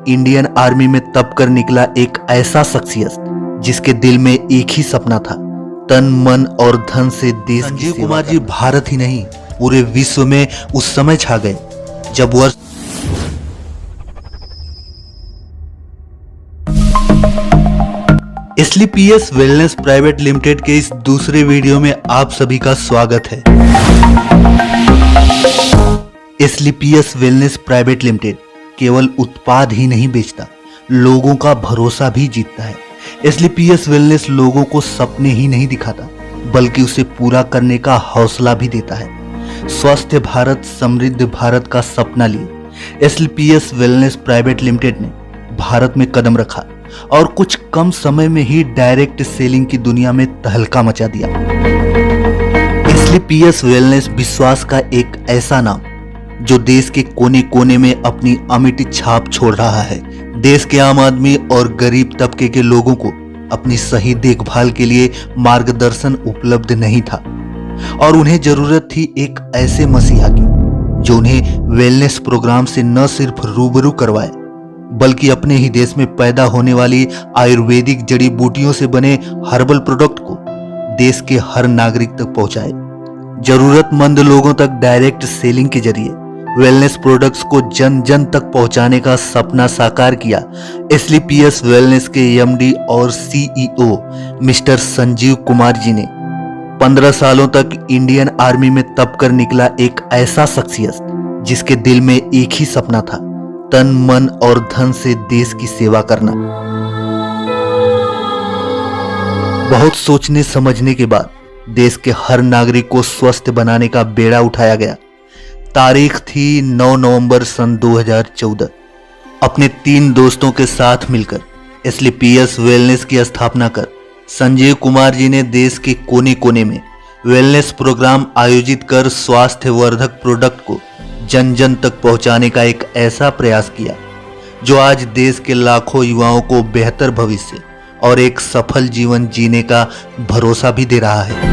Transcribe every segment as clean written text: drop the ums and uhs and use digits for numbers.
Indian army में तब कर निकला एक ऐसा शख्सियत जिसके दिल में एक ही सपना था, तन मन और धन से देश की सेवा। संजीव कुमार जी भारत ही नहीं पूरे विश्व में उस समय छा गए जब वर्ष एसलीपीएस वेलनेस प्राइवेट लिमिटेड के इस दूसरे वीडियो में आप सभी का स्वागत है। एसलीपीएस वेलनेस प्राइवेट लिमिटेड केवल उत्पाद ही नहीं बेचता, लोगों का भरोसा भी जीतता है। एसलीपीएस वेलनेस लोगों को सपने ही नहीं दिखाता बल्कि उसे पूरा करने का हौसला भी देता है। स्वस्थ भारत समृद्ध भारत का सपना लिए एसलीपीएस वेलनेस प्राइवेट लिमिटेड ने भारत में कदम रखा और कुछ कम समय में ही डायरेक्ट सेलिंग की दुनिया में तहलका मचा दिया। एसलीपीएस वेलनेस विश्वास का एक ऐसा नाम जो देश के कोने कोने में अपनी अमिट छाप छोड़ रहा है। देश के आम आदमी और गरीब तबके के लोगों को अपनी सही देखभाल के लिए मार्गदर्शन उपलब्ध नहीं था और उन्हें जरूरत थी एक ऐसे मसीहा की जो उन्हें वेलनेस प्रोग्राम से न सिर्फ रूबरू करवाए बल्कि अपने ही देश में पैदा होने वाली आयुर्वेदिक जड़ी बूटियों से बने हर्बल प्रोडक्ट को देश के हर नागरिक तक पहुंचाए। जरूरतमंद लोगों तक डायरेक्ट सेलिंग के जरिए वेलनेस प्रोडक्ट्स को जन जन तक पहुंचाने का सपना साकार किया एसलीपीएस वेलनेस के एमडी और सीईओ मिस्टर संजीव कुमार जी ने। 15 सालों तक इंडियन आर्मी में तब कर निकला एक ऐसा शख्सियत जिसके दिल में एक ही सपना था, तन मन और धन से देश की सेवा करना। बहुत सोचने समझने के बाद देश के हर नागरिक को स्वस्थ बनाने का बेड़ा उठाया गया। तारीख थी 9 नवंबर सन 2014। अपने 3 दोस्तों के साथ मिलकर एसलीपीएस वेलनेस की स्थापना कर संजीव कुमार जी ने देश के कोने कोने में वेलनेस प्रोग्राम आयोजित कर स्वास्थ्य वर्धक प्रोडक्ट को जन जन तक पहुंचाने का एक ऐसा प्रयास किया जो आज देश के लाखों युवाओं को बेहतर भविष्य और एक सफल जीवन जीने का भरोसा भी दे रहा है।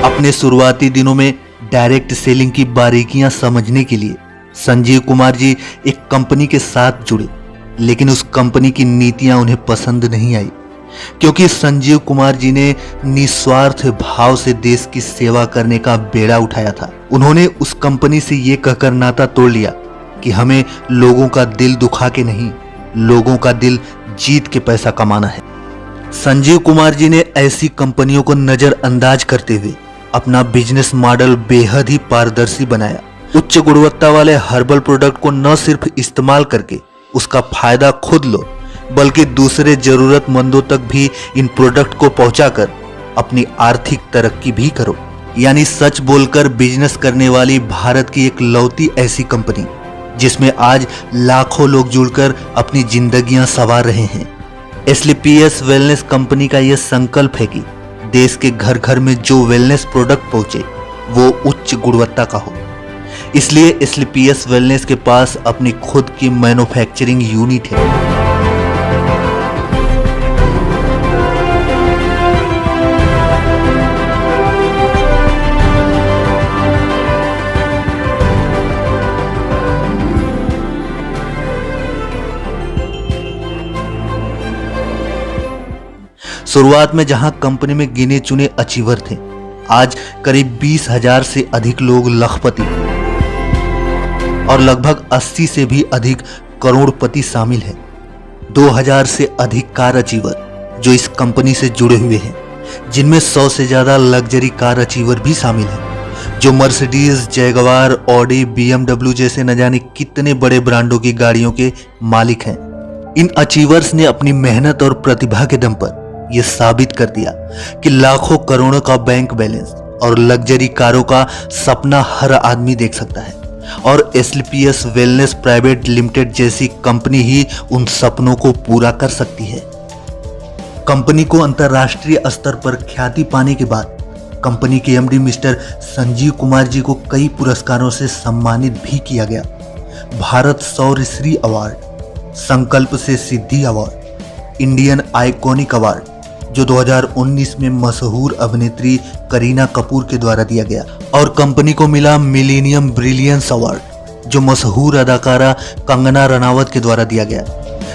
अपने शुरुआती दिनों में डायरेक्ट सेलिंग की बारीकियां समझने के लिए संजीव कुमार जी एक कंपनी के साथ जुड़े, लेकिन उस कंपनी की नीतियां उन्हें पसंद नहीं आई क्योंकि संजीव कुमार जी ने निस्वार्थ भाव से देश की सेवा करने का बेड़ा उठाया था। उन्होंने उस कंपनी से ये कहकर नाता तोड़ लिया कि हमें लोगों का दिल दुखा के नहीं, लोगों का दिल जीत के पैसा कमाना है। संजीव कुमार जी ने ऐसी कंपनियों को नजरअंदाज करते हुए अपना बिजनेस मॉडल बेहद ही पारदर्शी बनाया। उच्च गुणवत्ता वाले हर्बल प्रोडक्ट को न सिर्फ इस्तेमाल करके उसका फायदा खुद लो बल्कि दूसरे जरूरतमंदों तक भी इन प्रोडक्ट को पहुंचाकर अपनी आर्थिक तरक्की भी करो। यानी सच बोलकर बिजनेस करने वाली भारत की एक लौती ऐसी कंपनी जिसमें आज लाखों लोग जुड़कर अपनी जिंदगियां संवार रहे हैं। एसलीपीएस वेलनेस कंपनी का यह संकल्प है कि देश के घर घर में जो वेलनेस प्रोडक्ट पहुंचे वो उच्च गुणवत्ता का हो। इसलिए एसलीपीएस वेलनेस के पास अपनी खुद की मैन्युफैक्चरिंग यूनिट है। शुरुआत में जहां कंपनी में गिने चुने अचीवर थे, आज करीब 20,000 से अधिक लोग लखपति और लगभग 80 से भी अधिक करोड़पति शामिल हैं। 2000 से अधिक कार अचीवर जो इस कंपनी से जुड़े हुए हैं, जिनमें 100 से ज्यादा लग्जरी कार अचीवर भी शामिल हैं जो मर्सिडीज, जैगवार, ऑडी, BMW जैसे न जाने कितने बड़े ब्रांडों की गाड़ियों के मालिक हैं। इन अचीवर्स ने अपनी मेहनत और प्रतिभा के दम पर यह साबित कर दिया कि लाखों करोड़ों का बैंक बैलेंस और लग्जरी कारों का सपना हर आदमी देख सकता है और एसलीपीएस वेलनेस प्राइवेट लिमिटेड जैसी कंपनी ही उन सपनों को पूरा कर सकती है। कंपनी को अंतर्राष्ट्रीय स्तर पर ख्याति पाने के बाद कंपनी के एमडी मिस्टर संजीव कुमार जी को कई पुरस्कारों से सम्मानित भी किया गया। भारत शौर्य श्री अवार्ड, संकल्प से सिद्धि अवार्ड, इंडियन आइकॉनिक अवार्ड जो 2019 में मशहूर अभिनेत्री करीना कपूर के द्वारा दिया गया और कंपनी को मिला मिलेनियम ब्रिलियंस अवार्ड जो मशहूर अदाकारा कंगना रनावत के द्वारा दिया गया।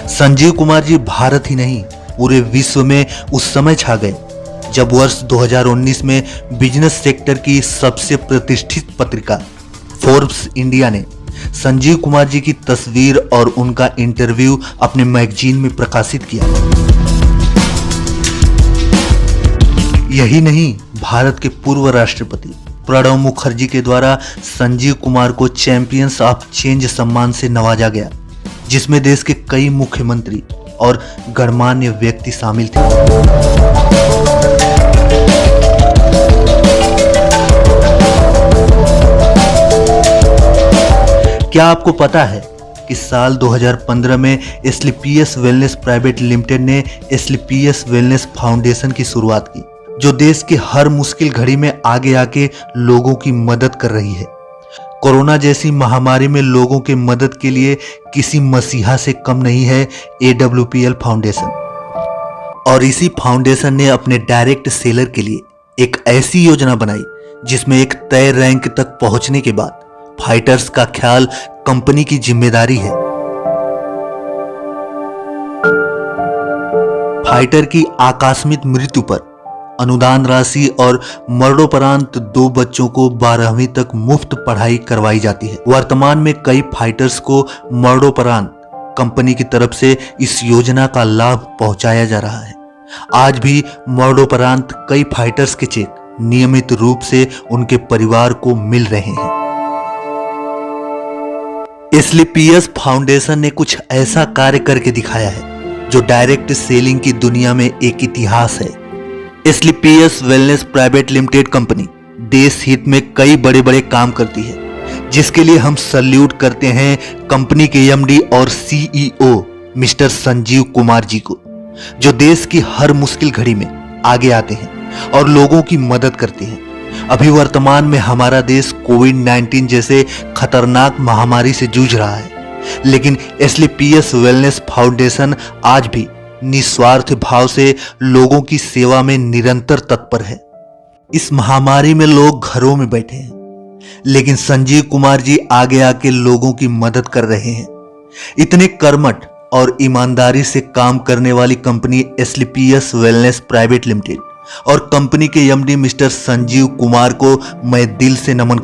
संजीव कुमार जी भारत ही नहीं पूरे विश्व में उस समय छा गए जब वर्ष 2019 में बिजनेस सेक्टर की सबसे प्रतिष्ठित पत्रिका फोर्ब्स इंडिया ने संजीव कुमार जी की तस्वीर और उनका इंटरव्यू अपने मैगजीन में प्रकाशित किया। यही नहीं, भारत के पूर्व राष्ट्रपति प्रणब मुखर्जी के द्वारा संजीव कुमार को चैंपियंस ऑफ चेंज सम्मान से नवाजा गया, जिसमें देश के कई मुख्यमंत्री और गणमान्य व्यक्ति शामिल थे। क्या आपको पता है कि साल 2015 में एस्क्लेपियस वेलनेस प्राइवेट लिमिटेड ने एस्क्लेपियस वेलनेस फाउंडेशन की शुरुआत की, जो देश की हर मुश्किल घड़ी में आगे आके लोगों की मदद कर रही है। कोरोना जैसी महामारी में लोगों के मदद के लिए किसी मसीहा से कम नहीं है AWPL फाउंडेशन। और इसी फाउंडेशन ने अपने डायरेक्ट सेलर के लिए एक ऐसी योजना बनाई जिसमें एक तय रैंक तक पहुंचने के बाद फाइटर्स का ख्याल कंपनी की जिम्मेदारी है। फाइटर की आकस्मिक मृत्यु पर अनुदान राशि और मरणोपरांत 2 बच्चों को 12वीं तक मुफ्त पढ़ाई करवाई जाती है। वर्तमान में कई फाइटर्स को मरणोपरांत कंपनी की तरफ से इस योजना का लाभ पहुंचाया जा रहा है। आज भी मरणोपरांत कई फाइटर्स के चेक नियमित रूप से उनके परिवार को मिल रहे हैं। एस्क्लेपियस फाउंडेशन ने कुछ ऐसा कार्य करके दिखाया है जो डायरेक्ट सेलिंग की दुनिया में एक इतिहास है। Asclepius wellness private limited company देश हित में कई बड़े बड़े काम करती है, जिसके लिए हम सल्यूट करते हैं कंपनी के MD और CEO मिस्टर संजीव कुमार जी को, जो देश की हर मुश्किल घड़ी में आगे आते हैं और लोगों की मदद करते हैं। अभी वर्तमान में हमारा देश कोविड-19 जैसे खतरनाक महामारी से जूझ रहा है, लेकिन एस्क्लेपियस वेलनेस फाउंडेशन आज भी निस्वार्थ भाव से लोगों की सेवा में निरंतर तत्पर है। इस महामारी में लोग घरों में बैठे हैं, लेकिन संजीव कुमार जी आगे आके लोगों की मदद कर रहे हैं। इतने कर्मठ और ईमानदारी से काम करने वाली company Asclepius wellness private limited और कंपनी के MD मिस्टर संजीव कुमार को मैं दिल से नमन